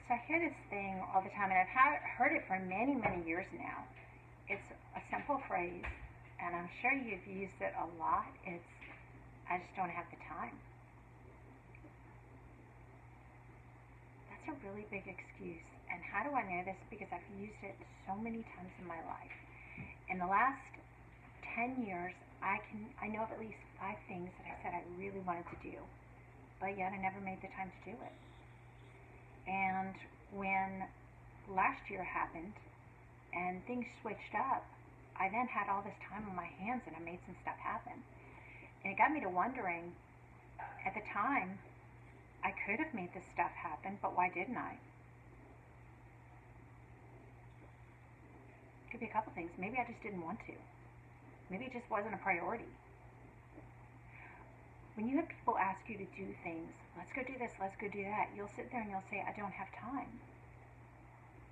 So I hear this thing all the time, and I've heard it for many, many years now. It's a simple phrase, and I'm sure you've used it a lot. It's, I just don't have the time. That's a really big excuse. And how do I know this? Because I've used it so many times in my life. In the last 10 years, I know of at least 5 things that I said I really wanted to do, but yet I never made the time to do it. And when last year happened and things switched up, I then had all this time on my hands and I made some stuff happen. And it got me to wondering, at the time, I could have made this stuff happen, but why didn't I? Could be a couple things. Maybe I just didn't want to. Maybe it just wasn't a priority. When you have people ask you to do things, let's go do this, let's go do that, you'll sit there and you'll say, I don't have time.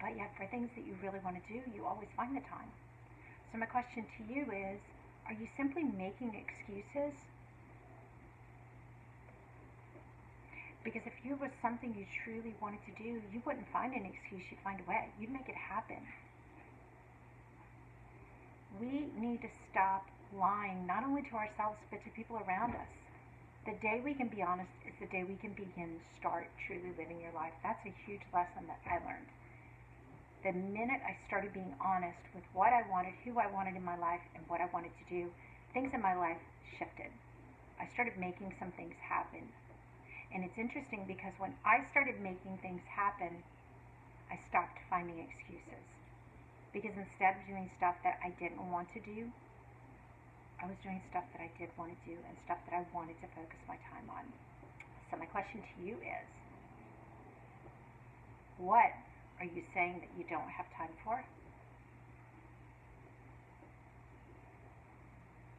But yet for things that you really want to do, you always find the time. So my question to you is, are you simply making excuses? Because if it was something you truly wanted to do, you wouldn't find an excuse, you'd find a way. You'd make it happen. We need to stop lying, not only to ourselves, but to people around us. The day we can be honest is the day we can begin to start truly living your life. That's a huge lesson that I learned. The minute I started being honest with what I wanted, who I wanted in my life, and what I wanted to do, things in my life shifted. I started making some things happen. And it's interesting because when I started making things happen, I stopped finding excuses. Because instead of doing stuff that I didn't want to do, I was doing stuff that I did want to do and stuff that I wanted to focus my time on. So my question to you is, what are you saying that you don't have time for?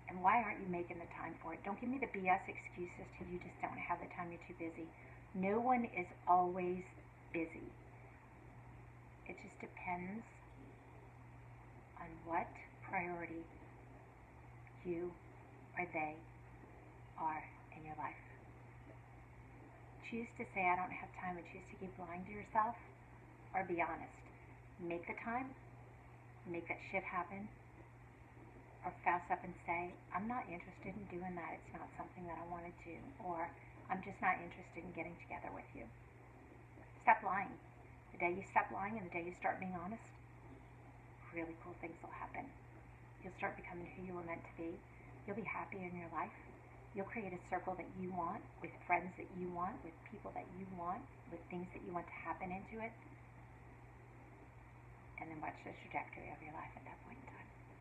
And why aren't you making the time for it? Don't give me the BS excuses to you just don't have the time, you're too busy. No one is always busy. It just depends on what priority you or they are in your life. Choose to say I don't have time and choose to keep lying to yourself, or be honest. Make the time, make that shit happen, or fess up and say, I'm not interested in doing that, it's not something that I want to do, or I'm just not interested in getting together with you. Stop lying. The day you stop lying and the day you start being honest, really cool things will happen. You'll start becoming who you were meant to be. You'll be happy in your life. You'll create a circle that you want, with friends that you want, with people that you want, with things that you want to happen into it. And then watch the trajectory of your life at that point in time.